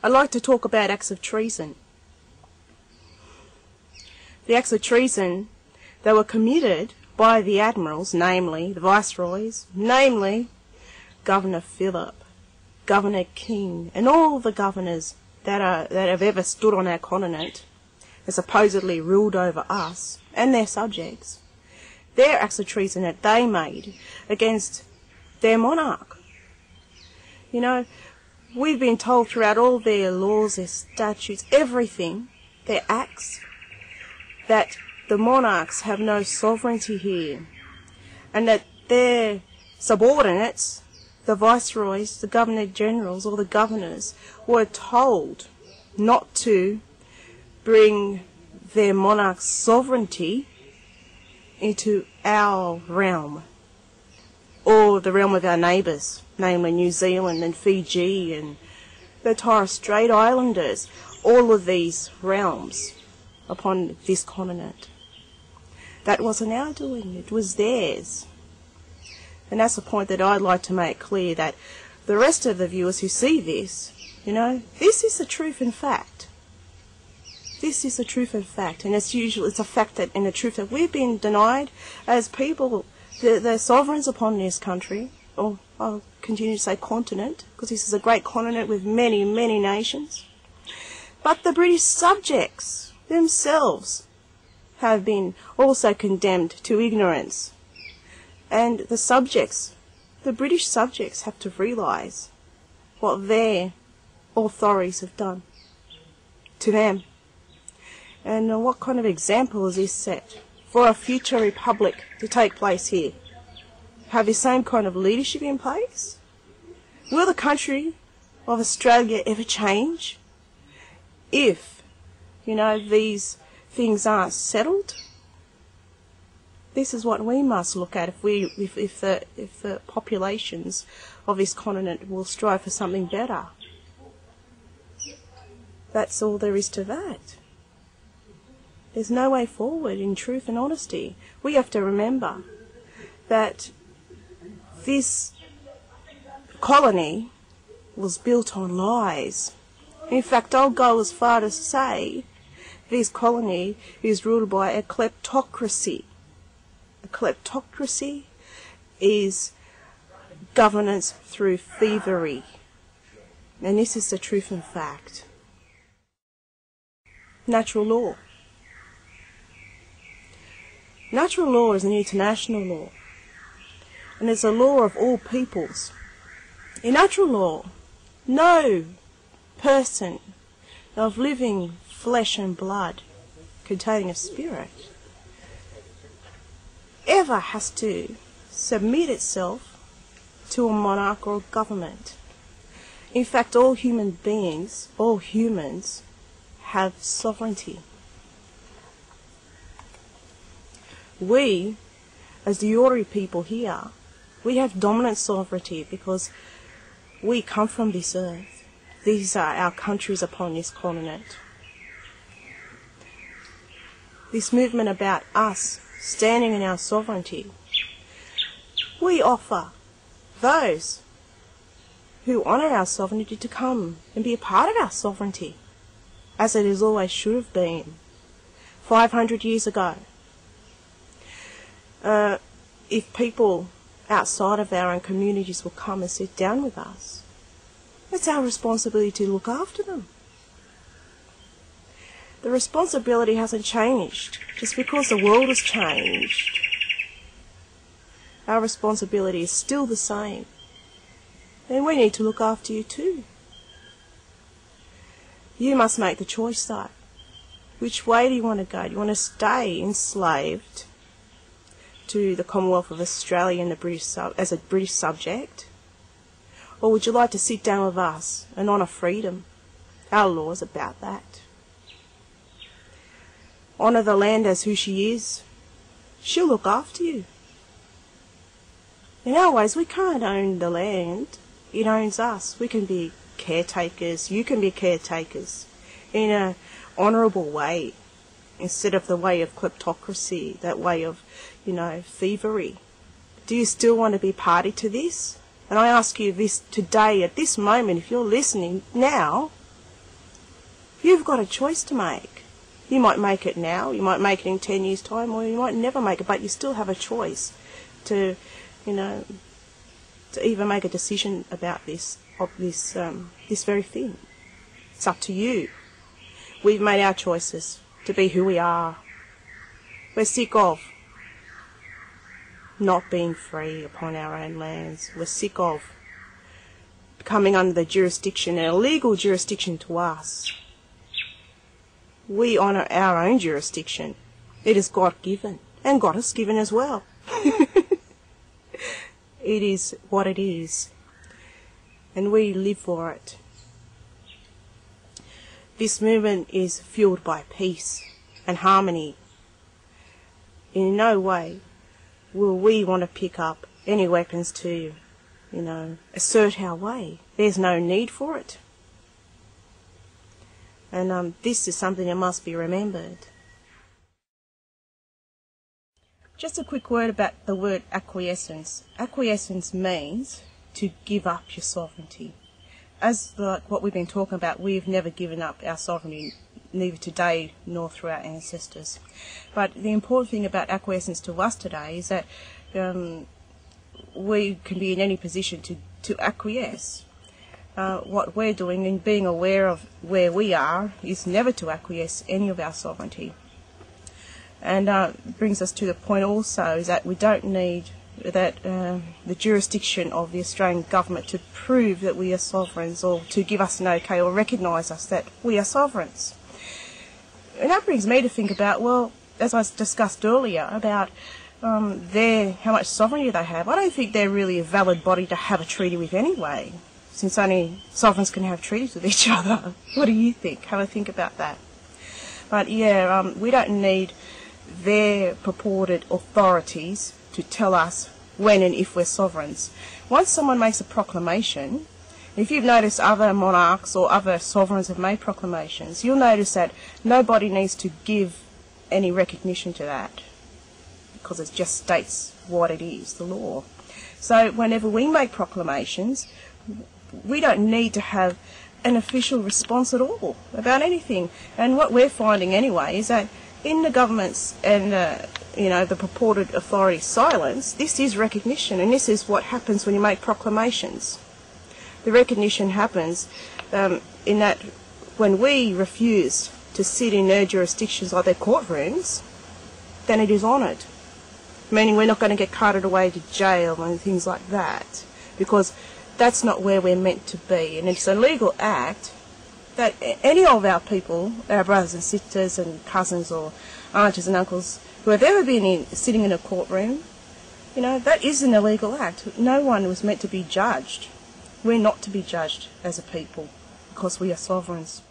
I'd like to talk about acts of treason. The acts of treason that were committed by the admirals, namely the viceroys, namely Governor Phillip, Governor King, and all the governors that have ever stood on our continent and supposedly ruled over us and their subjects. Their acts of treason that they made against their monarch. You know, we've been told throughout all their laws, their statutes, everything, their acts, that the monarchs have no sovereignty here, and that their subordinates, the viceroys, the governor-generals, or the governors, were told not to bring their monarch's sovereignty into our realm, or the realm of our neighbours, namely New Zealand and Fiji and the Torres Strait Islanders, all of these realms upon this continent. That wasn't our doing, it was theirs. And that's the point that I'd like to make clear, that the rest of the viewers who see this, you know, this is the truth and fact. This is the truth and fact, and it's a fact that, and the truth that we've been denied as people, the sovereigns upon this country, or I'll continue to say continent, because this is a great continent with many, many nations. But the British subjects themselves have been also condemned to ignorance. And the subjects, the British subjects, have to realise what their authorities have done to them. And what kind of example is this set for a future republic to take place here? Have the same kind of leadership in place? Will the country of Australia ever change if, you know, these things aren't settled? This is what we must look at if the populations of this continent will strive for something better. That's all there is to that. There's no way forward in truth and honesty. We have to remember that this colony was built on lies. In fact, I'll go as far to say this colony is ruled by a kleptocracy. A kleptocracy is governance through thievery. And this is the truth and fact. Natural law. Natural law is an international law, and it's a law of all peoples. In natural law, no person of living flesh and blood containing a spirit ever has to submit itself to a monarch or a government. In fact, all human beings, all humans, have sovereignty. We, as the Yori people here, we have dominant sovereignty because we come from this earth. These are our countries upon this continent. This movement about us standing in our sovereignty, we offer those who honour our sovereignty to come and be a part of our sovereignty, as it has always should have been 500 years ago. If people outside of our own communities will come and sit down with us, it's our responsibility to look after them. The responsibility hasn't changed just because the world has changed. Our responsibility is still the same, and we need to look after you too. You must make the choice though. Which way do you want to go? Do you want to stay enslaved to the Commonwealth of Australia and the British as a British subject? Or would you like to sit down with us and honour freedom? Our law is about that. Honour the land as who she is. She'll look after you. In our ways, we can't own the land. It owns us. We can be caretakers. You can be caretakers in an honourable way, instead of the way of kleptocracy, that way of, you know, thievery. Do you still want to be party to this? And I ask you this today, at this moment, if you're listening now, You've got a choice to make. You might make it now, you might make it in 10 years' time, or you might never make it, but you still have a choice to, to even make a decision about this very thing. It's up to you. We've made our choices to be who we are. We're sick of not being free upon our own lands. We're sick of coming under the jurisdiction, an illegal jurisdiction to us. We honour our own jurisdiction. It is God-given, and God has given as well. It is what it is, and we live for it. This movement is fueled by peace and harmony. In no way will we want to pick up any weapons to, assert our way. There's no need for it. And this is something that must be remembered. Just a quick word about the word acquiescence. Acquiescence means to give up your sovereignty. As what we've been talking about, we've never given up our sovereignty, neither today nor through our ancestors. But the important thing about acquiescence to us today is that we can be in any position to acquiesce. What we're doing and being aware of where we are is never to acquiesce any of our sovereignty. And brings us to the point also is that we don't need the jurisdiction of the Australian government to prove that we are sovereigns, or to give us an okay or recognise us that we are sovereigns. And that brings me to think about, well, as I discussed earlier, about how much sovereignty they have. I don't think they're really a valid body to have a treaty with anyway, since only sovereigns can have treaties with each other. What do you think? Have a think about that. But yeah, we don't need their purported authorities to tell us when and if we're sovereigns. Once someone makes a proclamation, if you've noticed other monarchs or other sovereigns have made proclamations, you'll notice that nobody needs to give any recognition to that, because it just states what it is, the law. So whenever we make proclamations, we don't need to have an official response at all about anything. And what we're finding anyway is that in the government's and the purported authority silence, this is recognition, and this is what happens when you make proclamations. The recognition happens in that when we refuse to sit in their jurisdictions like their courtrooms, then it is honoured, meaning we're not going to get carted away to jail and things like that, because that's not where we're meant to be. And it's a legal act that any of our people, our brothers and sisters and cousins or aunties and uncles who have ever been sitting in a courtroom, that is an illegal act. No one was meant to be judged. We're not to be judged as a people because we are sovereigns.